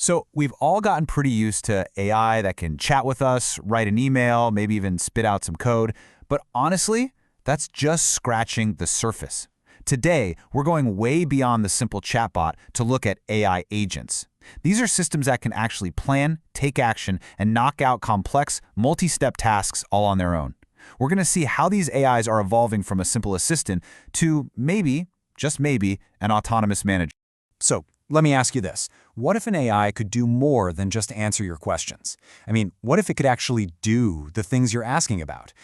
So we've all gotten pretty used to AI that can chat with us, write an email, maybe even spit out some code. But honestly, that's just scratching the surface. Today, we're going way beyond the simple chatbot to look at AI agents. These are systems that can actually plan, take action, and knock out complex, multi-step tasks all on their own. We're going to see how these AIs are evolving from a simple assistant to maybe, just maybe, an autonomous manager. So, let me ask you this. What if an AI could do more than just answer your questions? I mean, what if it could actually do the things you're asking about?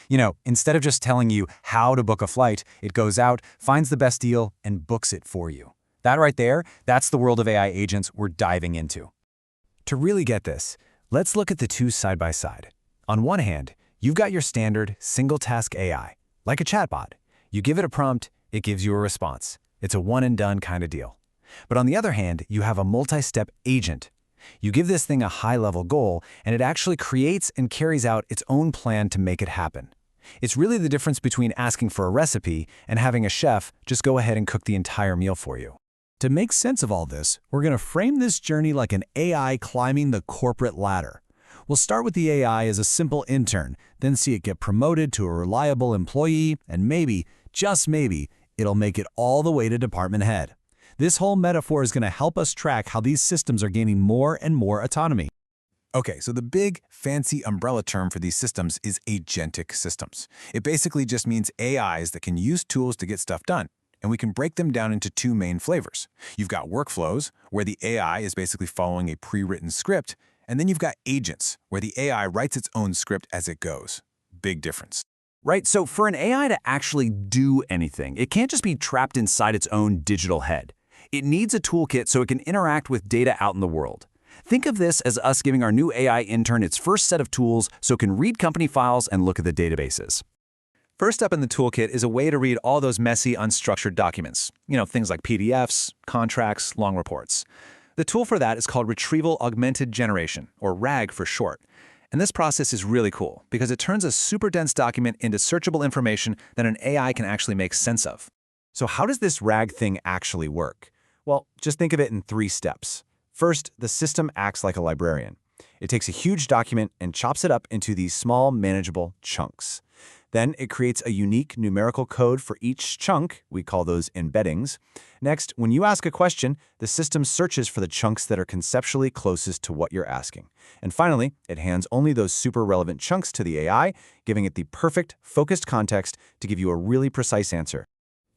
Instead of just telling you how to book a flight, it goes out, finds the best deal, and books it for you. That right there, that's the world of AI agents we're diving into. To really get this, let's look at the two side by side. On one hand, you've got your standard single-task AI, like a chatbot. You give it a prompt, it gives you a response. It's a one-and-done kind of deal. But on the other hand, you have a multi-step agent. You give this thing a high-level goal, and it actually creates and carries out its own plan to make it happen. It's really the difference between asking for a recipe and having a chef just go ahead and cook the entire meal for you. To make sense of all this, we're going to frame this journey like an AI climbing the corporate ladder. We'll start with the AI as a simple intern, then see it get promoted to a reliable employee, and maybe, just maybe, it'll make it all the way to department head. This whole metaphor is going to help us track how these systems are gaining more and more autonomy. Okay, so the big, fancy umbrella term for these systems is agentic systems. It basically just means AIs that can use tools to get stuff done. And we can break them down into two main flavors. You've got workflows, where the AI is basically following a pre-written script, and then you've got agents, where the AI writes its own script as it goes. Big difference. Right, so for an AI to actually do anything, it can't just be trapped inside its own digital head. It needs a toolkit so it can interact with data out in the world. Think of this as us giving our new AI intern its first set of tools so it can read company files and look at the databases. First up in the toolkit is a way to read all those messy, unstructured documents. Things like PDFs, contracts, long reports. The tool for that is called Retrieval Augmented Generation, or RAG for short. And this process is really cool because it turns a super dense document into searchable information that an AI can actually make sense of. So how does this RAG thing actually work? Well, just think of it in 3 steps. First, the system acts like a librarian. It takes a huge document and chops it up into these small, manageable chunks. Then it creates a unique numerical code for each chunk. We call those embeddings. Next, when you ask a question, the system searches for the chunks that are conceptually closest to what you're asking. And finally, it hands only those super relevant chunks to the AI, giving it the perfect, focused context to give you a really precise answer.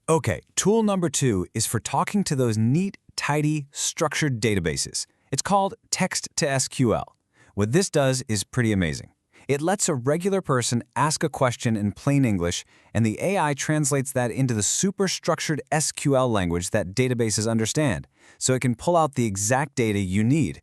Okay, tool number 2 is for talking to those neat, tidy, structured databases. It's called text-to-SQL. What this does is pretty amazing. It lets a regular person ask a question in plain English, and the AI translates that into the super structured SQL language that databases understand, so it can pull out the exact data you need.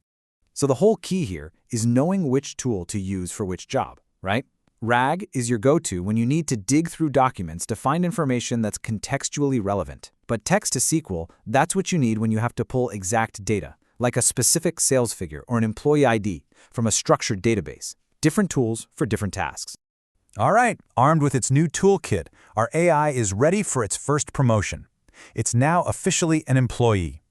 So the whole key here is knowing which tool to use for which job, right? RAG is your go-to when you need to dig through documents to find information that's contextually relevant. But text-to-SQL, that's what you need when you have to pull exact data, like a specific sales figure or an employee ID, from a structured database. Different tools for different tasks. All right, armed with its new toolkit, our AI is ready for its first promotion. It's now officially an employee.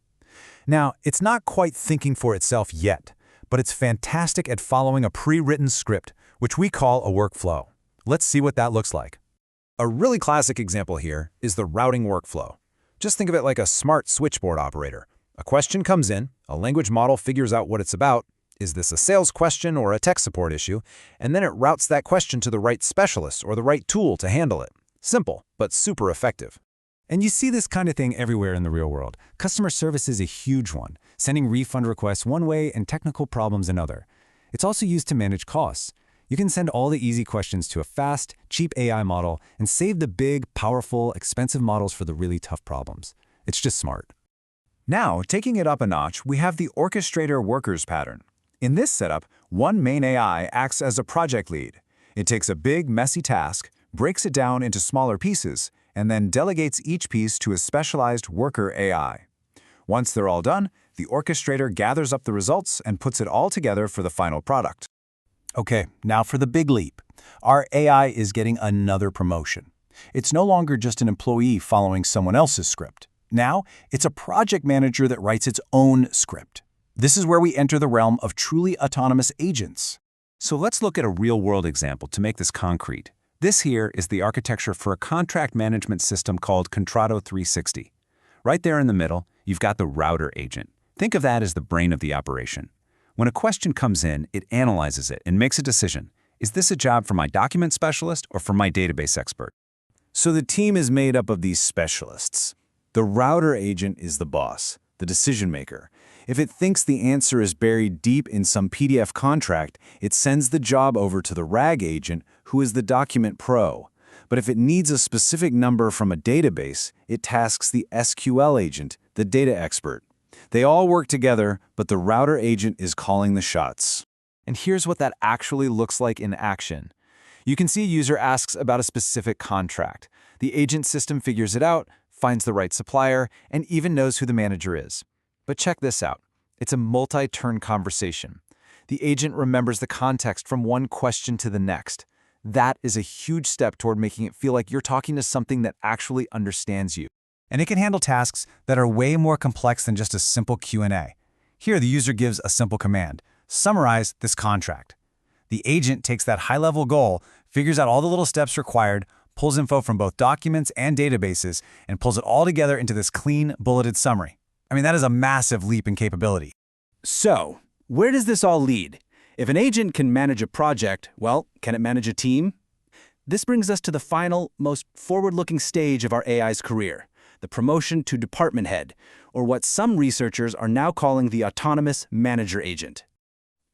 Now, it's not quite thinking for itself yet, but it's fantastic at following a pre-written script, which we call a workflow. Let's see what that looks like. A really classic example here is the routing workflow. Just think of it like a smart switchboard operator. A question comes in, a language model figures out what it's about. Is this a sales question or a tech support issue? And then it routes that question to the right specialist or the right tool to handle it. Simple, but super effective. And you see this kind of thing everywhere in the real world. Customer service is a huge one, sending refund requests one way and technical problems another. It's also used to manage costs. You can send all the easy questions to a fast, cheap AI model and save the big, powerful, expensive models for the really tough problems. It's just smart. Now, taking it up a notch, we have the Orchestrator-Workers pattern. In this setup, one main AI acts as a project lead. It takes a big, messy task, breaks it down into smaller pieces, and then delegates each piece to a specialized worker AI. Once they're all done, the orchestrator gathers up the results and puts it all together for the final product. Okay, now for the big leap. Our AI is getting another promotion. It's no longer just an employee following someone else's script. Now, it's a project manager that writes its own script. This is where we enter the realm of truly autonomous agents. So let's look at a real-world example to make this concrete. This here is the architecture for a contract management system called Contrato 360. Right there in the middle, you've got the router agent. Think of that as the brain of the operation. When a question comes in, it analyzes it and makes a decision. Is this a job for my document specialist or for my database expert? So the team is made up of these specialists. The router agent is the boss, the decision maker. If it thinks the answer is buried deep in some PDF contract, it sends the job over to the RAG agent, who is the document pro. But if it needs a specific number from a database, it tasks the SQL agent, the data expert. They all work together, but the router agent is calling the shots. And here's what that actually looks like in action. You can see a user asks about a specific contract. The agent system figures it out, finds the right supplier, and even knows who the manager is. But check this out. It's a multi-turn conversation. The agent remembers the context from one question to the next. That is a huge step toward making it feel like you're talking to something that actually understands you. And it can handle tasks that are way more complex than just a simple Q&A. Here, the user gives a simple command: summarize this contract. The agent takes that high-level goal, figures out all the little steps required, pulls info from both documents and databases, and pulls it all together into this clean, bulleted summary. I mean, that is a massive leap in capability. So, where does this all lead? If an agent can manage a project, well, can it manage a team? This brings us to the final, most forward-looking stage of our AI's career, the promotion to department head, or what some researchers are now calling the autonomous manager agent.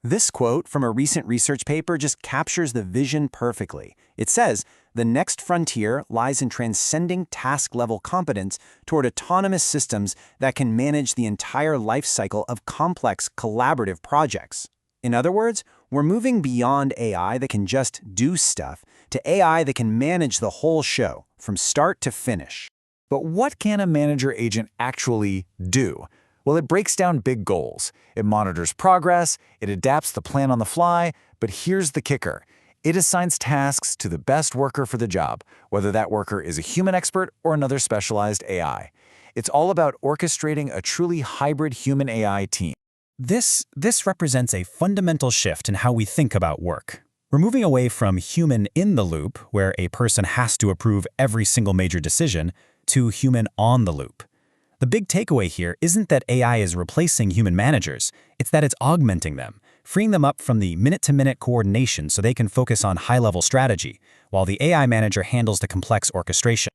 This quote from a recent research paper just captures the vision perfectly. It says, "The next frontier lies in transcending task-level competence toward autonomous systems that can manage the entire life cycle of complex collaborative projects." In other words, we're moving beyond AI that can just do stuff to AI that can manage the whole show, from start to finish. But what can a manager agent actually do? Well, it breaks down big goals. It monitors progress, it adapts the plan on the fly, but here's the kicker. It assigns tasks to the best worker for the job, whether that worker is a human expert or another specialized AI. It's all about orchestrating a truly hybrid human-AI team. This represents a fundamental shift in how we think about work. We're moving away from human in the loop, where a person has to approve every single major decision, to human on the loop. The big takeaway here isn't that AI is replacing human managers, it's that it's augmenting them, freeing them up from the minute-to-minute coordination so they can focus on high-level strategy, while the AI manager handles the complex orchestration.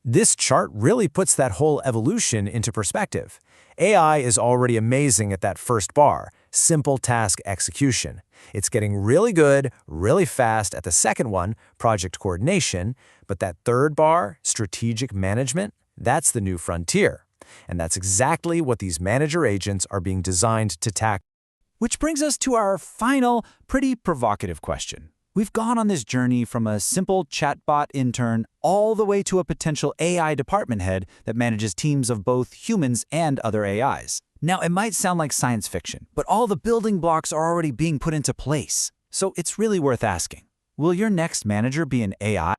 This chart really puts that whole evolution into perspective. AI is already amazing at that first bar, simple task execution. It's getting really good, really fast at the second one, project coordination, but that third bar, strategic management, that's the new frontier. And that's exactly what these manager agents are being designed to tackle. Which brings us to our final, pretty provocative question. We've gone on this journey from a simple chatbot intern all the way to a potential AI department head that manages teams of both humans and other AIs. Now, it might sound like science fiction, but all the building blocks are already being put into place. So it's really worth asking, will your next manager be an AI